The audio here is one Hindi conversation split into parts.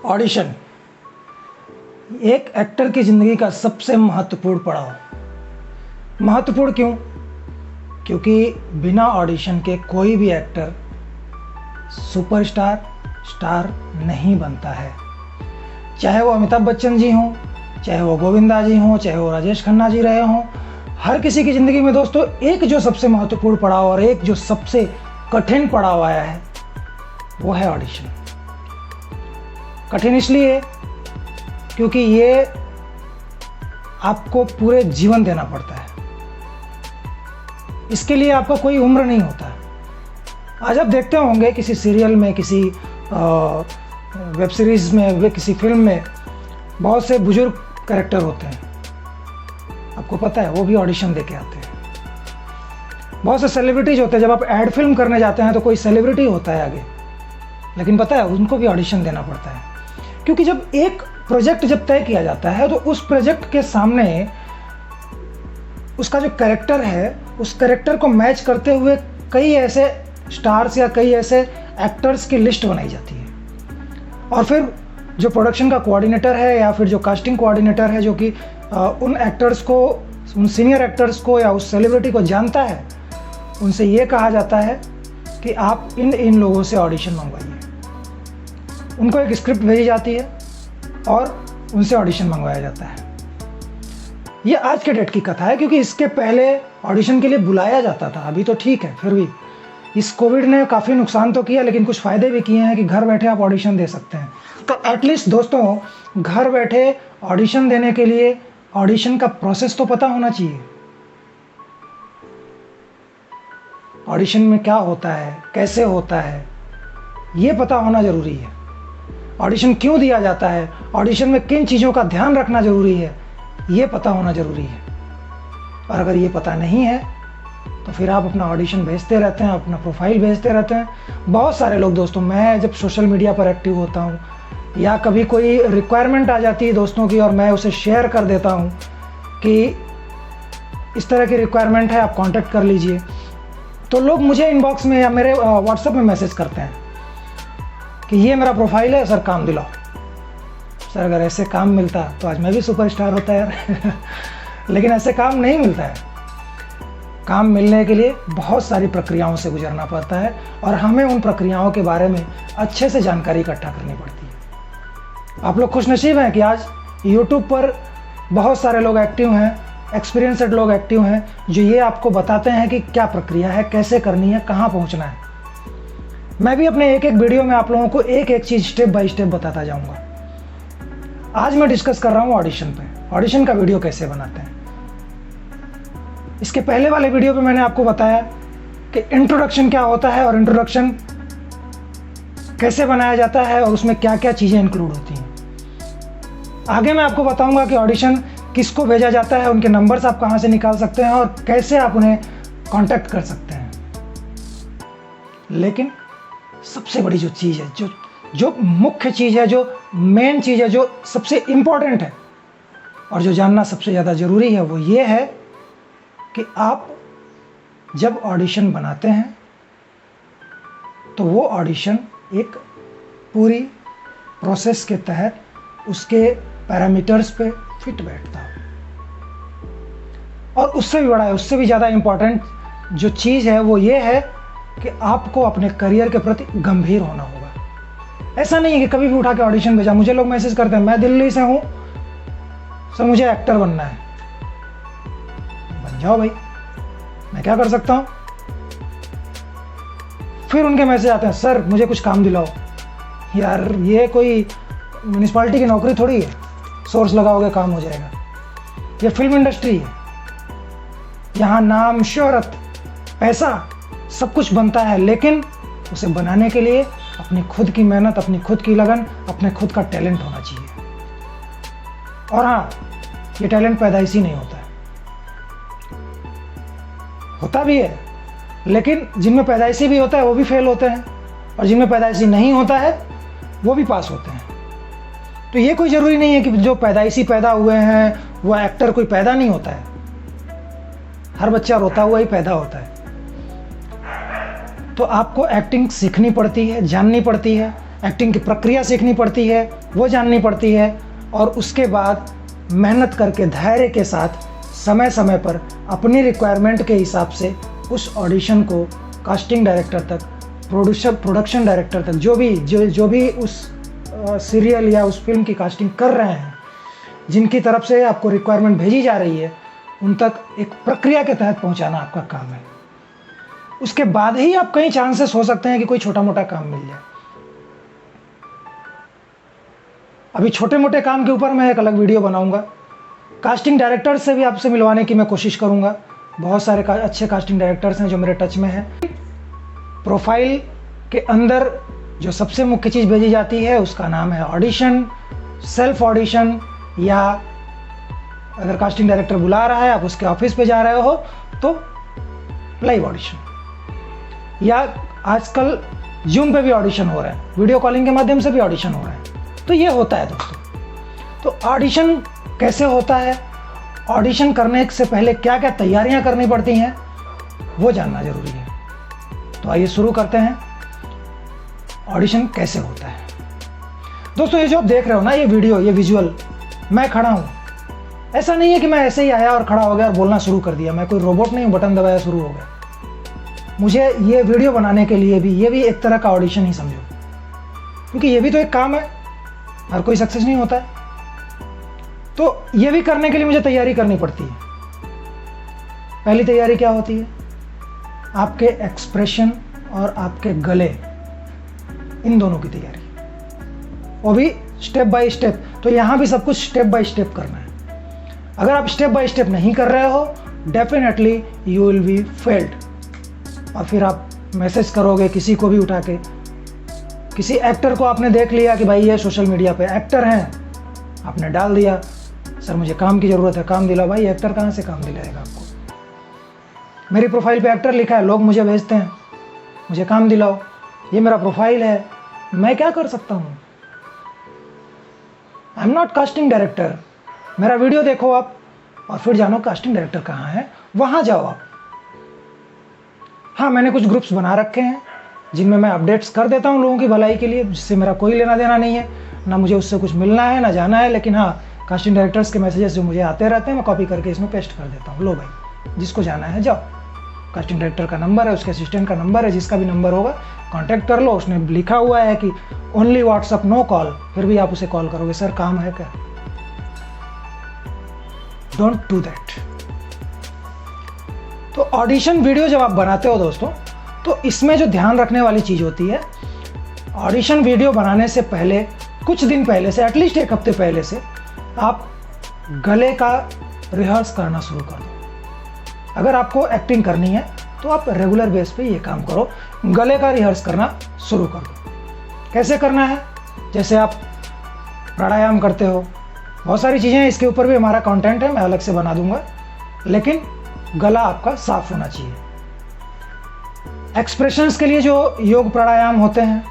ऑडिशन एक एक्टर की ज़िंदगी का सबसे महत्वपूर्ण पड़ाव। महत्वपूर्ण क्यों? क्योंकि बिना ऑडिशन के कोई भी एक्टर सुपरस्टार स्टार नहीं बनता है। चाहे वो अमिताभ बच्चन जी हों, चाहे वो गोविंदा जी हों, चाहे वो राजेश खन्ना जी रहे हों, हर किसी की ज़िंदगी में दोस्तों एक जो सबसे महत्वपूर्ण पड़ाव और एक जो सबसे कठिन पड़ाव आया है वो है ऑडिशन। कठिन इसलिए क्योंकि ये आपको पूरे जीवन देना पड़ता है। इसके लिए आपका कोई उम्र नहीं होता। आज आप देखते होंगे किसी सीरियल में, किसी वेब सीरीज़ में, किसी फिल्म में बहुत से बुजुर्ग कैरेक्टर होते हैं। आपको पता है वो भी ऑडिशन दे के आते हैं। बहुत से सेलिब्रिटीज होते हैं। जब आप एड फिल्म करने जाते हैं तो कोई सेलिब्रिटी होता है आगे, लेकिन पता है उनको भी ऑडिशन देना पड़ता है। क्योंकि जब एक प्रोजेक्ट जब तय किया जाता है तो उस प्रोजेक्ट के सामने उसका जो कैरेक्टर है, उस कैरेक्टर को मैच करते हुए कई ऐसे स्टार्स या कई ऐसे एक्टर्स की लिस्ट बनाई जाती है। और फिर जो प्रोडक्शन का कोऑर्डिनेटर है या फिर जो कास्टिंग कोऑर्डिनेटर है, जो कि उन एक्टर्स को, उन सीनियर एक्टर्स को या उस सेलिब्रिटी को जानता है, उनसे ये कहा जाता है कि आप इन लोगों से ऑडिशन मंगवाइए। उनको एक स्क्रिप्ट भेजी जाती है और उनसे ऑडिशन मंगवाया जाता है। ये आज के डेट की कथा है, क्योंकि इसके पहले ऑडिशन के लिए बुलाया जाता था। अभी तो ठीक है, फिर भी इस कोविड ने काफ़ी नुकसान तो किया, लेकिन कुछ फ़ायदे भी किए हैं कि घर बैठे आप ऑडिशन दे सकते हैं। तो एटलीस्ट दोस्तों घर बैठे ऑडिशन देने के लिए ऑडिशन का प्रोसेस तो पता होना चाहिए। ऑडिशन में क्या होता है, कैसे होता है, ये पता होना ज़रूरी है। ऑडिशन क्यों दिया जाता है, ऑडिशन में किन चीज़ों का ध्यान रखना ज़रूरी है, ये पता होना ज़रूरी है। और अगर ये पता नहीं है तो फिर आप अपना ऑडिशन भेजते रहते हैं, अपना प्रोफाइल भेजते रहते हैं। बहुत सारे लोग दोस्तों, मैं जब सोशल मीडिया पर एक्टिव होता हूँ या कभी कोई रिक्वायरमेंट आ जाती है दोस्तों की और मैं उसे शेयर कर देता हूँ कि इस तरह की रिक्वायरमेंट है, आप कांटेक्ट कर लीजिए, तो लोग मुझे इनबॉक्स में या मेरे व्हाट्सएप में मैसेज करते हैं कि ये मेरा प्रोफाइल है सर, काम दिलाओ। सर अगर ऐसे काम मिलता तो आज मैं भी सुपरस्टार होता यार। लेकिन ऐसे काम नहीं मिलता है। काम मिलने के लिए बहुत सारी प्रक्रियाओं से गुजरना पड़ता है और हमें उन प्रक्रियाओं के बारे में अच्छे से जानकारी इकट्ठा करनी पड़ती है। आप लोग खुशनसीब हैं कि आज YouTube पर बहुत सारे लोग एक्टिव हैं, एक्सपीरियंस्ड लोग एक्टिव हैं, जो ये आपको बताते हैं कि क्या प्रक्रिया है, कैसे करनी है, कहाँ पहुँचना है। मैं भी अपने एक एक वीडियो में आप लोगों को एक एक चीज़ स्टेप बाय स्टेप बताता जाऊँगा। आज मैं डिस्कस कर रहा हूँ ऑडिशन पे, ऑडिशन का वीडियो कैसे बनाते हैं। इसके पहले वाले वीडियो पे मैंने आपको बताया कि इंट्रोडक्शन क्या होता है और इंट्रोडक्शन कैसे बनाया जाता है और उसमें क्या क्या चीज़ें इंक्लूड होती हैं। आगे मैं आपको बताऊंगा कि ऑडिशन किसको भेजा जाता है, उनके नंबर्स आप कहाँ से निकाल सकते हैं और कैसे आप उन्हें कांटेक्ट कर सकते हैं। लेकिन सबसे बड़ी जो चीज़ है, जो मुख्य चीज़ है, जो मेन चीज़ है, जो सबसे इम्पोर्टेंट है और जो जानना सबसे ज़्यादा ज़रूरी है, वो ये है कि आप जब ऑडिशन बनाते हैं तो वो ऑडिशन एक पूरी प्रोसेस के तहत उसके पैरामीटर्स पे फिट बैठता है। और उससे भी बड़ा है, उससे भी ज़्यादा इम्पोर्टेंट जो चीज़ है वो ये है कि आपको अपने करियर के प्रति गंभीर होना होगा। ऐसा नहीं है कि कभी भी उठा के ऑडिशन भेजा। मुझे लोग मैसेज करते हैं, मैं दिल्ली से हूँ सर, मुझे एक्टर बनना है। बन जाओ भाई, मैं क्या कर सकता हूँ। फिर उनके मैसेज आते हैं, सर मुझे कुछ काम दिलाओ। यार ये कोई म्यूनिसिपालिटी की नौकरी थोड़ी है, सोर्स लगाओगे काम हो जाएगा। ये फिल्म इंडस्ट्री है, यहाँ नाम, शोहरत, पैसा सब कुछ बनता है, लेकिन उसे बनाने के लिए अपनी खुद की मेहनत, अपनी खुद की लगन, अपने खुद का टैलेंट होना चाहिए। और हाँ, ये टैलेंट पैदाइशी नहीं होता है, होता भी है, लेकिन जिनमें पैदाइशी भी होता है वो भी फेल होते हैं और जिनमें पैदाइशी नहीं होता है वो भी पास होते हैं। तो ये कोई ज़रूरी नहीं है कि जो पैदाइशी पैदा हुए हैं वो एक्टर कोई पैदा नहीं होता है। हर बच्चा रोता हुआ ही पैदा होता है। तो आपको एक्टिंग सीखनी पड़ती है, जाननी पड़ती है, एक्टिंग की प्रक्रिया सीखनी पड़ती है, वो जाननी पड़ती है, और उसके बाद मेहनत करके धैर्य के साथ समय समय पर अपनी रिक्वायरमेंट के हिसाब से उस ऑडिशन को कास्टिंग डायरेक्टर तक, प्रोडक्शन डायरेक्टर तक, जो भी उस सीरियल या उस फिल्म की कास्टिंग कर रहे हैं, जिनकी तरफ से आपको रिक्वायरमेंट भेजी जा रही है, उन तक एक प्रक्रिया के तहत पहुंचाना आपका काम है। उसके बाद ही आप कई चांसेस हो सकते हैं कि कोई छोटा मोटा काम मिल जाए। अभी छोटे मोटे काम के ऊपर मैं एक अलग वीडियो बनाऊंगा। कास्टिंग डायरेक्टर से भी आपसे मिलवाने की मैं कोशिश करूंगा। बहुत सारे अच्छे कास्टिंग डायरेक्टर्स हैं जो मेरे टच में हैं। प्रोफाइल के अंदर जो सबसे मुख्य चीज़ भेजी जाती है उसका नाम है ऑडिशन, सेल्फ ऑडिशन, या अगर कास्टिंग डायरेक्टर बुला रहा है, आप उसके ऑफिस पे जा रहे हो तो लाइव ऑडिशन, या आजकल जूम पे भी ऑडिशन हो रहे हैं, वीडियो कॉलिंग के माध्यम से भी ऑडिशन हो रहे हैं। तो ये होता है दोस्तों। तो ऑडिशन कैसे होता है, ऑडिशन करने से पहले क्या क्या तैयारियां करनी पड़ती हैं, वो जानना जरूरी है। तो आइए शुरू करते हैं, ऑडिशन कैसे होता है। दोस्तों ये जो आप देख रहे हो ना, ये वीडियो, ये विजुअल, मैं खड़ा हूँ, ऐसा नहीं है कि मैं ऐसे ही आया और खड़ा हो गया और बोलना शुरू कर दिया। मैं कोई रोबोट नहीं हूँ, बटन दबाया शुरू हो गया। मुझे ये वीडियो बनाने के लिए भी ये भी एक तरह का ऑडिशन ही समझो, क्योंकि ये भी तो एक काम है, हर कोई सक्सेस नहीं होता है। तो ये भी करने के लिए मुझे तैयारी करनी पड़ती है। पहली तैयारी क्या होती है, आपके एक्सप्रेशन और आपके गले, इन दोनों की तैयारी, वो भी स्टेप बाय स्टेप। तो यहाँ भी सब कुछ स्टेप बाय स्टेप करना है। अगर आप स्टेप बाय स्टेप नहीं कर रहे हो, definitely you will be failed. और फिर आप मैसेज करोगे किसी को भी उठा के, किसी एक्टर को आपने देख लिया कि भाई ये सोशल मीडिया पे एक्टर हैं, आपने डाल दिया, सर मुझे काम की ज़रूरत है, काम दिलाओ। भाई एक्टर कहाँ से काम दिलाएगा आपको? मेरी प्रोफाइल पे एक्टर लिखा है, लोग मुझे भेजते हैं, मुझे काम दिलाओ, ये मेरा प्रोफाइल है, मैं क्या कर सकता हूँ? I am not casting director. मेरा वीडियो देखो आप और फिर जानो कास्टिंग डायरेक्टर कहाँ है, वहाँ जाओ आप। हाँ, मैंने कुछ ग्रुप्स बना रखे हैं जिनमें मैं अपडेट्स कर देता हूँ लोगों की भलाई के लिए, जिससे मेरा कोई लेना देना नहीं है, ना मुझे उससे कुछ मिलना है ना जाना है। लेकिन हाँ, कास्टिंग डायरेक्टर्स के मैसेजेस जो मुझे आते रहते हैं, मैं कॉपी करके इसमें पेस्ट कर देता हूँ। लो भाई, जिसको जाना है जाओ, कास्टिंग डायरेक्टर का नंबर है, उसके असिस्टेंट का नंबर है, जिसका भी नंबर होगा कांटेक्ट कर लो। उसने लिखा हुआ है कि ओनली व्हाट्सअप नो कॉल, फिर भी आप उसे कॉल करोगे, सर काम है क्या? Don't do that. तो ऑडिशन वीडियो जब आप बनाते हो दोस्तों, तो इसमें जो ध्यान रखने वाली चीज़ होती है, ऑडिशन वीडियो बनाने से पहले, कुछ दिन पहले से, एटलीस्ट एक हफ्ते पहले से आप गले का रिहर्स करना शुरू कर दो। अगर आपको एक्टिंग करनी है तो आप रेगुलर बेस पे ये काम करो, गले का रिहर्स करना शुरू कर दो। कैसे करना है? जैसे आप प्राणायाम करते हो, बहुत सारी चीज़ें हैं, इसके ऊपर भी हमारा कंटेंट है, मैं अलग से बना दूंगा, लेकिन गला आपका साफ होना चाहिए। एक्सप्रेशंस के लिए जो योग प्राणायाम होते हैं,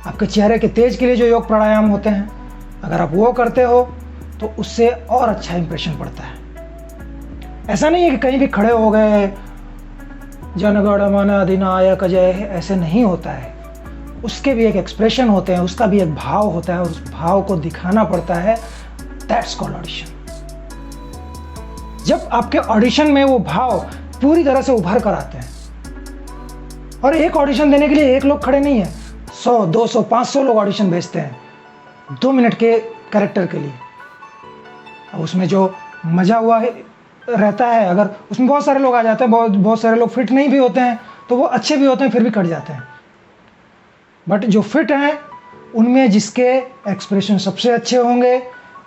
आपके चेहरे के तेज के लिए जो योग प्राणायाम होते हैं, अगर आप वो करते हो तो उससे और अच्छा इंप्रेशन पड़ता है। ऐसा नहीं है कि कहीं भी खड़े हो गए, जनगण मन अधिनायक जय, ऐसे नहीं होता है। उसके भी एक एक्सप्रेशन होते हैं, उसका भी एक भाव होता है, और उस भाव को दिखाना पड़ता है। That's called audition. जब आपके ऑडिशन में वो भाव पूरी तरह से उभर कर आते हैं, और एक ऑडिशन देने के लिए एक लोग खड़े नहीं है, 100, 200, 500 लोग ऑडिशन भेजते हैं 2 मिनट के कैरेक्टर के लिए। और उसमें जो मजा हुआ रहता है, अगर उसमें बहुत सारे लोग आ जाते हैं, बहुत सारे लोग फिट नहीं भी होते हैं, तो वो अच्छे भी होते हैं, फिर भी कट जाते हैं। बट जो फिट हैं, उनमें जिसके एक्सप्रेशन सबसे अच्छे होंगे,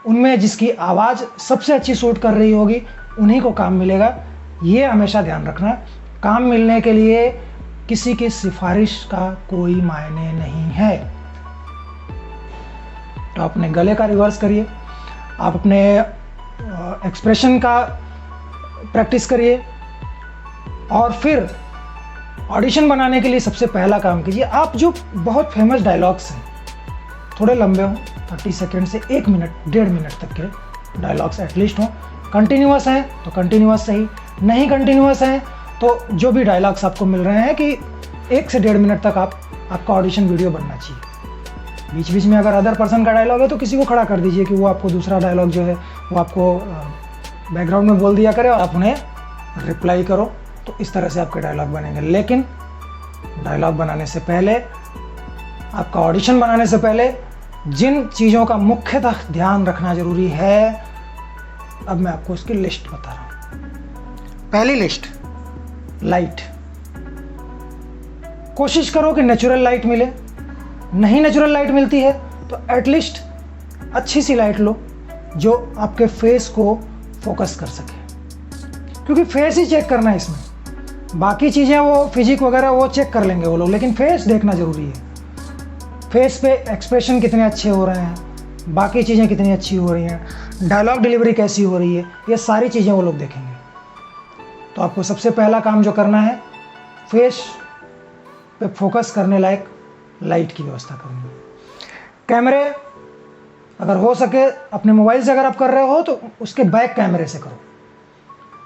उनमें जिसकी आवाज़ सबसे अच्छी सूट कर रही होगी, उन्हीं को काम मिलेगा। ये हमेशा ध्यान रखना। काम मिलने के लिए किसी की सिफारिश का कोई मायने नहीं है। तो अपने गले का रिवर्स करिए, आप अपने एक्सप्रेशन का प्रैक्टिस करिए, और फिर ऑडिशन बनाने के लिए सबसे पहला काम कीजिए, आप जो बहुत फेमस डायलॉग्स हैं, थोड़े लंबे हों, 30 सेकेंड से 1 मिनट, 1.5 मिनट तक के डायलॉग्स एटलीस्ट हों। कंटिन्यूअस हैं तो कंटिन्यूअस सही, नहीं कंटिन्यूअस हैं तो जो भी डायलॉग्स आपको मिल रहे हैं कि 1 से 1.5 मिनट तक आपका ऑडिशन वीडियो बनना चाहिए। बीच बीच में अगर अदर पर्सन का डायलॉग है तो किसी को खड़ा कर दीजिए कि वो आपको दूसरा डायलॉग जो है वो आपको बैकग्राउंड में बोल दिया करे और आप उन्हें रिप्लाई करो। तो इस तरह से आपके डायलॉग बनेंगे। लेकिन डायलॉग बनाने से पहले, आपका ऑडिशन बनाने से पहले जिन चीज़ों का मुख्यतः ध्यान रखना जरूरी है, अब मैं आपको उसकी लिस्ट बता रहा हूँ। पहली लिस्ट, लाइट। कोशिश करो कि नेचुरल लाइट मिले। नहीं नेचुरल लाइट मिलती है तो एटलीस्ट अच्छी सी लाइट लो जो आपके फेस को फोकस कर सके, क्योंकि फेस ही चेक करना है इसमें। बाकी चीज़ें वो फिजिक वगैरह वो चेक कर लेंगे वो लोग, लेकिन फेस देखना ज़रूरी है। फेस पे एक्सप्रेशन कितने अच्छे हो रहे हैं, बाकी चीज़ें कितनी अच्छी हो रही हैं, डायलॉग डिलीवरी कैसी हो रही है, ये सारी चीज़ें वो लोग देखेंगे। तो आपको सबसे पहला काम जो करना है, फेस पे फोकस करने लायक लाइट की व्यवस्था करनी है। कैमरे अगर हो सके अपने मोबाइल से अगर आप कर रहे हो तो उसके बैक कैमरे से करो।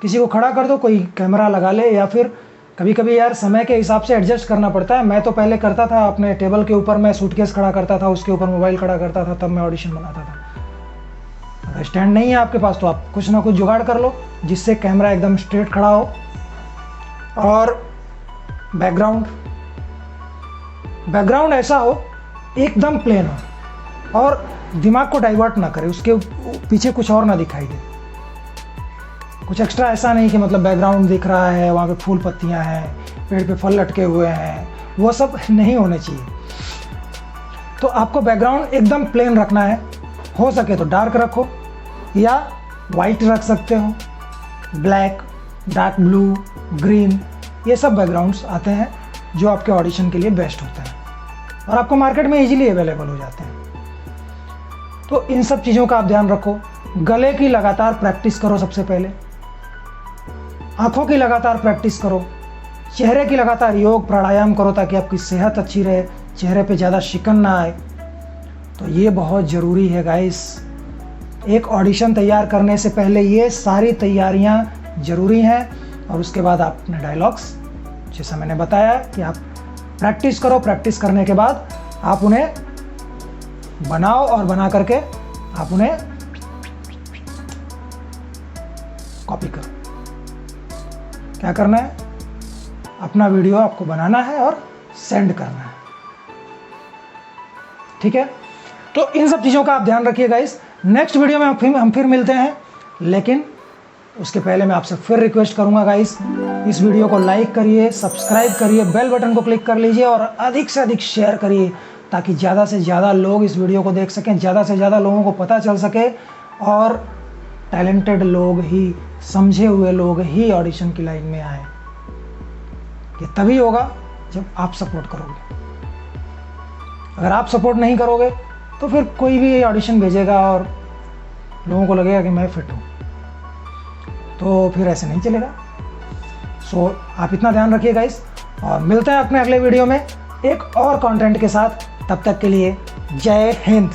किसी को खड़ा कर दो, कोई कैमरा लगा ले, या फिर कभी कभी यार समय के हिसाब से एडजस्ट करना पड़ता है। मैं तो पहले करता था अपने टेबल के ऊपर मैं सूटकेस खड़ा करता था, उसके ऊपर मोबाइल खड़ा करता था, तब मैं ऑडिशन बनाता था। अगर स्टैंड नहीं है आपके पास तो आप कुछ ना कुछ जुगाड़ कर लो जिससे कैमरा एकदम स्ट्रेट खड़ा हो। और बैकग्राउंड ऐसा हो एकदम प्लेन हो और दिमाग को डाइवर्ट ना करे, उसके पीछे कुछ और ना दिखाई दे। कुछ एक्स्ट्रा ऐसा नहीं कि मतलब बैकग्राउंड दिख रहा है, वहाँ पे फूल पत्तियाँ हैं, पेड़ पे फल लटके हुए हैं, वो सब नहीं होने चाहिए। तो आपको बैकग्राउंड एकदम प्लेन रखना है। हो सके तो डार्क रखो या वाइट रख सकते हो, ब्लैक, डार्क ब्लू, ग्रीन, ये सब बैकग्राउंड्स आते हैं जो आपके ऑडिशन के लिए बेस्ट होते हैं और आपको मार्केट में इजीली अवेलेबल हो जाते हैं। तो इन सब चीज़ों का आप ध्यान रखो। गले की लगातार प्रैक्टिस करो सबसे पहले, आँखों की लगातार प्रैक्टिस करो, चेहरे की लगातार योग प्राणायाम करो ताकि आपकी सेहत अच्छी रहे, चेहरे पे ज़्यादा शिकन ना आए। तो ये बहुत ज़रूरी है गाइस। एक ऑडिशन तैयार करने से पहले ये सारी तैयारियां ज़रूरी हैं और उसके बाद आप अपने डायलॉग्स, जैसा मैंने बताया कि आप प्रैक्टिस करो। प्रैक्टिस करने के बाद आप उन्हें बनाओ और बना करके आप उन्हें कॉपी करो। क्या करना है, अपना वीडियो आपको बनाना है और सेंड करना है, ठीक है। तो इन सब चीज़ों का आप ध्यान रखिए गाइस। नेक्स्ट वीडियो में हम फिर मिलते हैं, लेकिन उसके पहले मैं आपसे फिर रिक्वेस्ट करूंगा गाइस, इस वीडियो को लाइक करिए, सब्सक्राइब करिए, बेल बटन को क्लिक कर लीजिए और अधिक से अधिक शेयर करिए ताकि ज़्यादा से ज़्यादा लोग इस वीडियो को देख सकें, ज़्यादा से ज़्यादा लोगों को पता चल सके और टैलेंटेड लोग ही, समझे हुए लोग ही ऑडिशन की लाइन में आए। ये तभी होगा जब आप सपोर्ट करोगे। अगर आप सपोर्ट नहीं करोगे तो फिर कोई भी ऑडिशन भेजेगा और लोगों को लगेगा कि मैं फिट हूँ, तो फिर ऐसे नहीं चलेगा। सो आप इतना ध्यान रखिए गाइस और मिलते हैं अपने अगले वीडियो में एक और कंटेंट के साथ। तब तक के लिए जय हिंद।